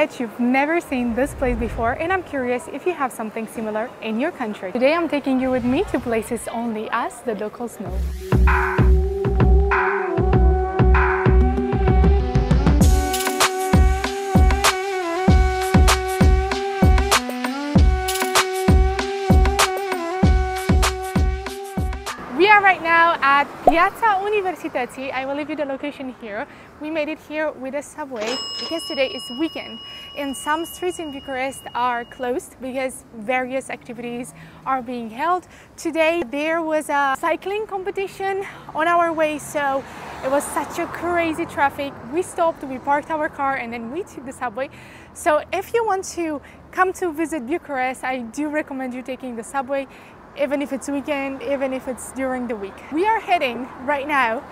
bet you've never seen this place before, and I'm curious if you have something similar in your country. Today I'm taking you with me to places only us, the locals, know. We are right now at Piața Universității. I will leave you the location here. We made it here with a subway because today is weekend and some streets in Bucharest are closed because various activities are being held. Today there was a cycling competition on our way, so it was such a crazy traffic. We stopped, we parked our car, and then we took the subway. So if you want to come to visit Bucharest, I do recommend you taking the subway, even if it's weekend, even if it's during the week. We are heading right now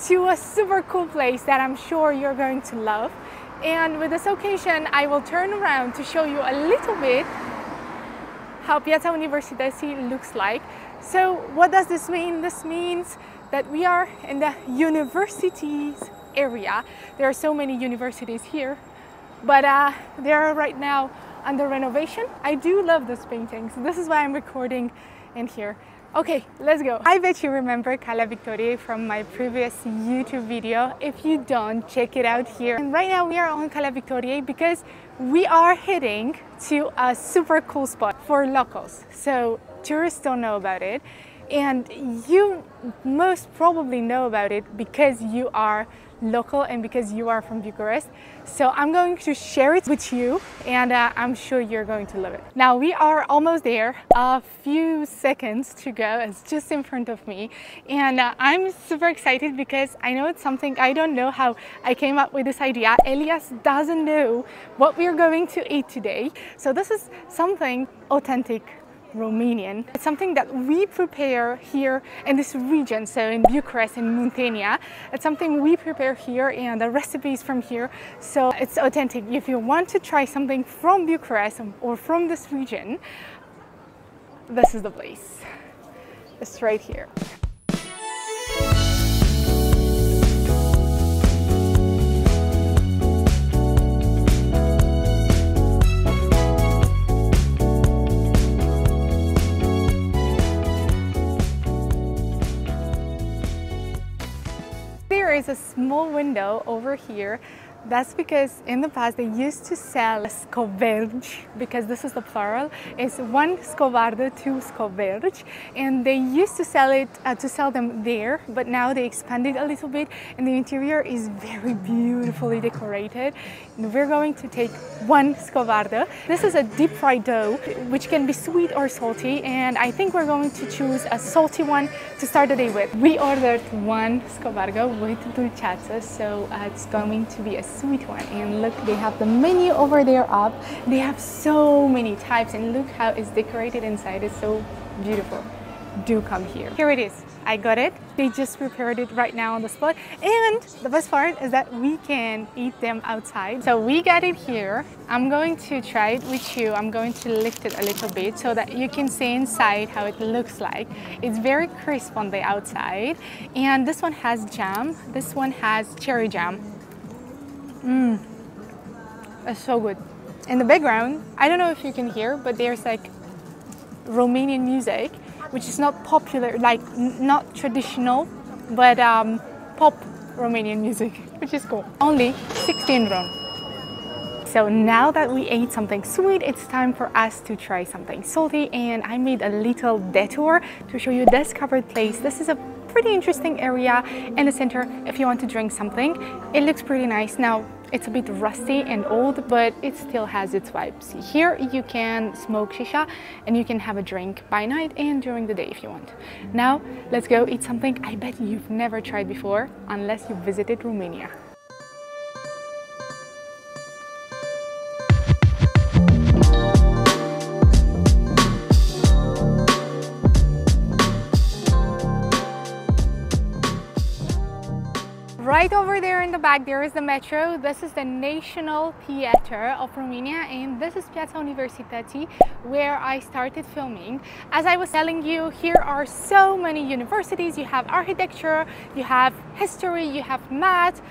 to a super cool place that I'm sure you're going to love. And with this occasion, I will turn around to show you a little bit how Piața Universității looks like. So what does this mean? This means that we are in the universities area. There are so many universities here, but they are right now under renovation. I do love this painting, so this is why I'm recording in here. Okay, let's go. I bet you remember Calea Victoriei from my previous YouTube video. If you don't, check it out here. And right now we are on Calea Victoriei because we are heading to a super cool spot for locals. So tourists don't know about it, and you most probably know about it because you are local and because you are from Bucharest. So I'm going to share it with you, and I'm sure you're going to love it. Now we are almost there, a few seconds to go. It's just in front of me, and I'm super excited because I know it's something I don't know how I came up with this idea. Elias doesn't know what we're going to eat today, so this is something authentic Romanian. It's something that we prepare here in this region, so in Bucharest and Muntenia. It's something we prepare here, and the recipe is from here, so it's authentic. If you want to try something from Bucharest or from this region, this is the place. It's right here. There is a small window over here. That's because in the past they used to sell scovergi, because this is the plural. It's one scovardă, two scovergi, and they used to sell it to sell them there, but now they expanded a little bit, and the interior is very beautifully decorated. And we're going to take one scovardă. This is a deep fried dough, which can be sweet or salty, and I think we're going to choose a salty one to start the day with. We ordered one scovardă with dulceață, so it's going to be a sweet one. And look, they have the menu over there up. They have so many types, and look how it's decorated inside. It's so beautiful. Do come here. Here it is. I got it. They just prepared it right now on the spot, and the best part is that we can eat them outside. So we got it here. I'm going to try it with you. I'm going to lift it a little bit so that you can see inside how it looks like. It's very crisp on the outside, and this one has jam. This one has cherry jam. It's so good. In the background, I don't know if you can hear, but there's like Romanian music, which is not popular, like not traditional, but pop Romanian music, which is cool. Only 16 RON. So now that we ate something sweet, it's time for us to try something salty, and I made a little detour to show you this covered place. This is a pretty interesting area in the center if you want to drink something. It looks pretty nice. Now it's a bit rusty and old, but it still has its vibes. Here you can smoke shisha and you can have a drink by night and during the day if you want. Now let's go eat something I bet you've never tried before unless you visited Romania. Right over there in the back, there is the metro. This is the National Theatre of Romania, and this is Piața Universității, where I started filming. As I was telling you, here are so many universities. You have architecture, you have history, you have math,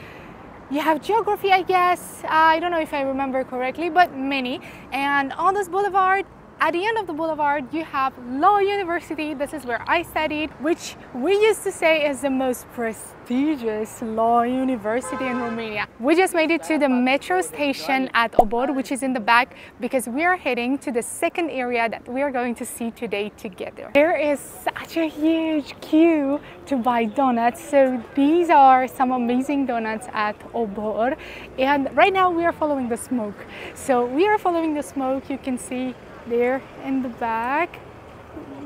You have geography, I guess. I don't know if I remember correctly, but many. And on this boulevard, at the end of the boulevard, you have Law University. This is where I studied, which we used to say is the most prestigious law university in Romania. We just made it to the metro station at Obor, which is in the back, because we are heading to the second area that we are going to see today together. There is such a huge queue to buy donuts. So these are some amazing donuts at Obor. And right now we are following the smoke. So we are following the smoke. You can see there in the back,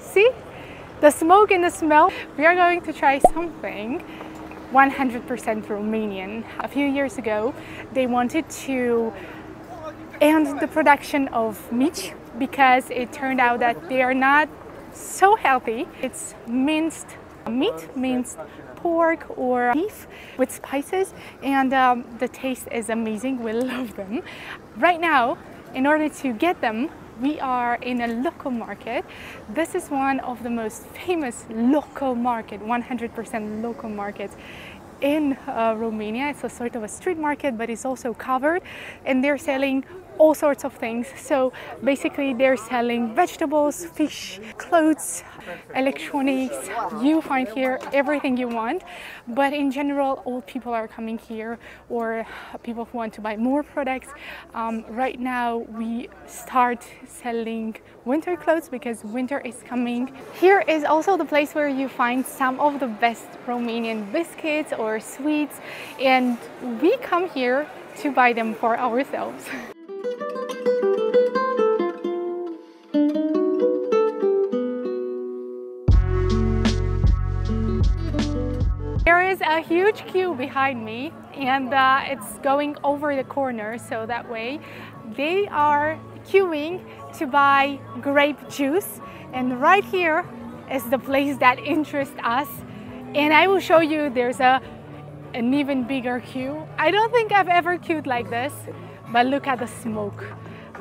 see the smoke and the smell. We are going to try something 100% Romanian. A few years ago they wanted to end the production of mici because it turned out that they are not so healthy. It's minced meat, minced pork or beef with spices, and the taste is amazing. We love them. Right now, in order to get them, we are in a local market. This is one of the most famous local market, 100% local markets in Romania. It's a sort of a street market, but it's also covered, and they're selling all sorts of things. So basically they're selling vegetables, fish, clothes, electronics. You find here everything you want, but in general old people are coming here, or people who want to buy more products. Right now we start selling winter clothes because winter is coming. Here is also the place where you find some of the best Romanian biscuits or sweets, and we come here to buy them for ourselves. There is a huge queue behind me, and it's going over the corner, so that way they are queuing to buy grape juice. And right here is the place that interests us, and I will show you there's an even bigger queue. I don't think I've ever queued like this, but look at the smoke.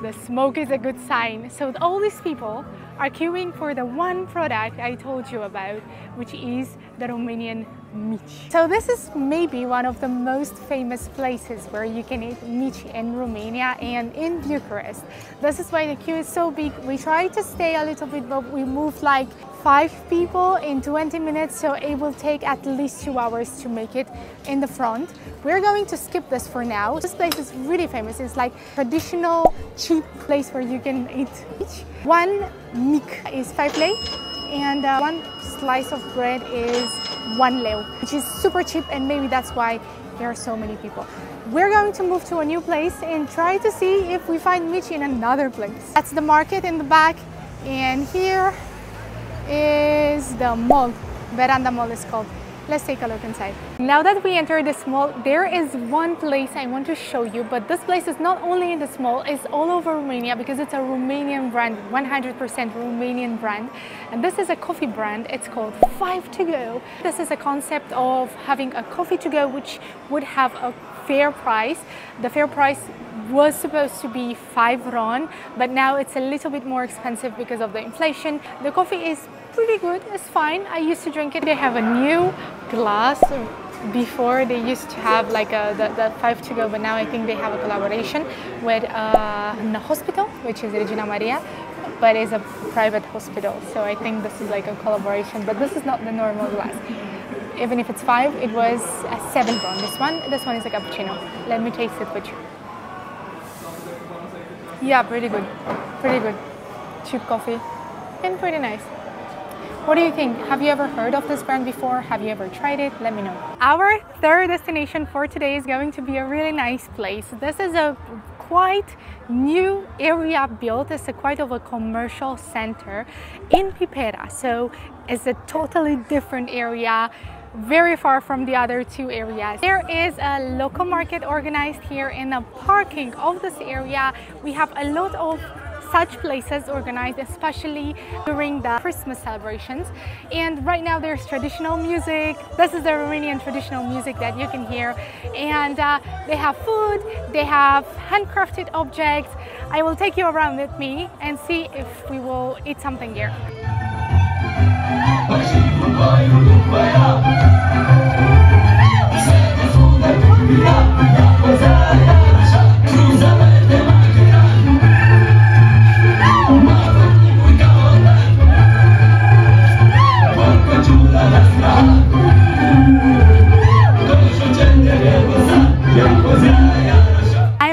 The smoke is a good sign. So all these people are queuing for the one product I told you about, which is the Romanian mici. So this is maybe one of the most famous places where you can eat mici in Romania and in Bucharest. This is why the queue is so big. We tried to stay a little bit, but we moved like 5 people in 20 minutes, so it will take at least 2 hours to make it in the front. We're going to skip this for now. This place is really famous. It's like traditional cheap place where you can eat mici. One mic is 5 lei, and one slice of bread is 1 leu, which is super cheap, and maybe that's why there are so many people. We're going to move to a new place and try to see if we find mici in another place. That's the market in the back, and here is the mall. Veranda Mall is called. Let's take a look inside. Now that we entered this mall, there is one place I want to show you, but this place is not only in this mall, it's all over Romania because it's a Romanian brand, 100% Romanian brand. And this is a coffee brand. It's called 5 to go. This is a concept of having a coffee to go which would have a fair price. The fair price was supposed to be 5 RON, but now it's a little bit more expensive because of the inflation. The coffee is pretty good, it's fine. I used to drink it. They have a new glass. Before they used to have like the 5 to go, but now I think they have a collaboration with a hospital, which is Regina Maria, but it's a private hospital. So I think this is like a collaboration, but this is not the normal glass. Even if it's 5, it was a 7 RON. This one is a cappuccino. Let me taste it with you. Yeah, pretty good. Pretty good. Cheap coffee and pretty nice. What do you think? Have you ever heard of this brand before? Have you ever tried it? Let me know. Our third destination for today is going to be a really nice place. This is a quite new area built. It's quite of a commercial center in Pipera. So it's a totally different area, very far from the other 2 areas. There is a local market organized here in the parking of this area. We have a lot of such places organized, especially during the Christmas celebrations. And right now there's traditional music. This is the Romanian traditional music that you can hear. And they have food, they have handcrafted objects. I will take you around with me and see if we will eat something here.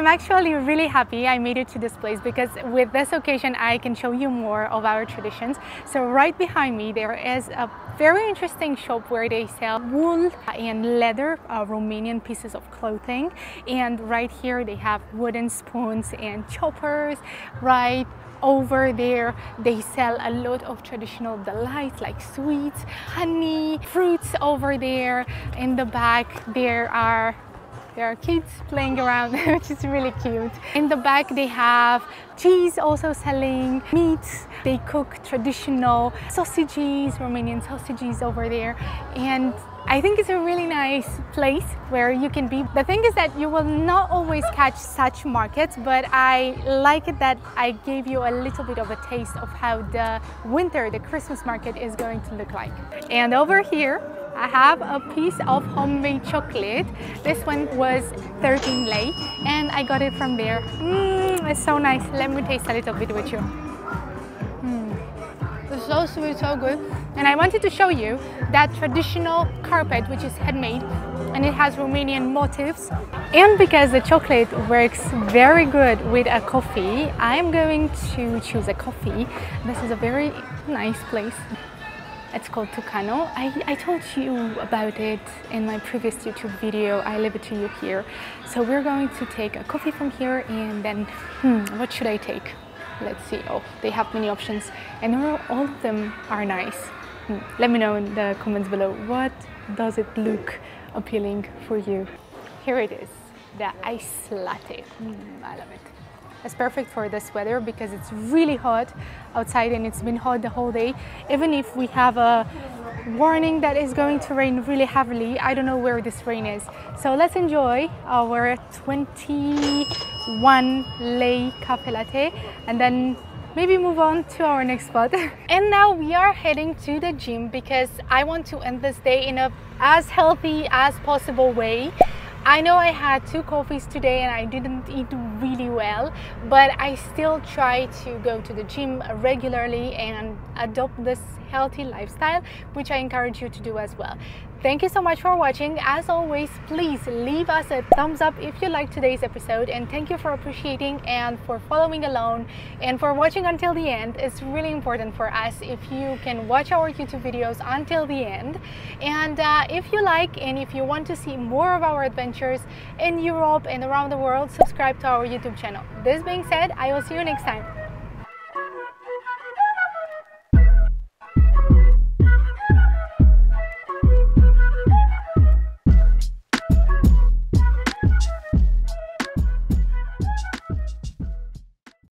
actually really happy I made it to this place because with this occasion I can show you more of our traditions. So right behind me there is a very interesting shop where they sell wool and leather Romanian pieces of clothing, and right here they have wooden spoons and choppers. Right over there they sell a lot of traditional delights like sweets, honey, fruits. Over there in the back there are kids playing around which is really cute. In the back they have cheese also selling, meats. They cook traditional sausages, Romanian sausages over there, and I think it's a really nice place where you can be. The thing is that you will not always catch such markets, but I like it that I gave you a little bit of a taste of how the Christmas market is going to look like. And over here I have a piece of homemade chocolate. This one was 13 lei and I got it from there. It's so nice. Let me taste a little bit with you. It's so sweet, so good. And I wanted to show you that traditional carpet which is handmade and it has Romanian motifs. And because the chocolate works very good with a coffee, I'm going to choose a coffee. This is a very nice place. It's called Tucano. I told you about it in my previous YouTube video. I leave it to you here. So we're going to take a coffee from here, and then what should I take? Let's see. Oh, they have many options and all of them are nice. Let me know in the comments below, what does it look appealing for you? Here it is, the ice latte. I love it. It's perfect for this weather because it's really hot outside and it's been hot the whole day. Even if we have a warning that is going to rain really heavily, I don't know where this rain is. So let's enjoy our 21 lei cafe latte and then maybe move on to our next spot. And now we are heading to the gym because I want to end this day in a as healthy as possible way. I know I had 2 coffees today and I didn't eat really well, but I still try to go to the gym regularly and adopt this healthy lifestyle, which I encourage you to do as well. Thank you so much for watching. As always, please leave us a thumbs up if you liked today's episode, and thank you for appreciating and for following along and for watching until the end. It's really important for us if you can watch our YouTube videos until the end. And if you like and if you want to see more of our adventures in Europe and around the world, subscribe to our YouTube channel. This being said, I will see you next time.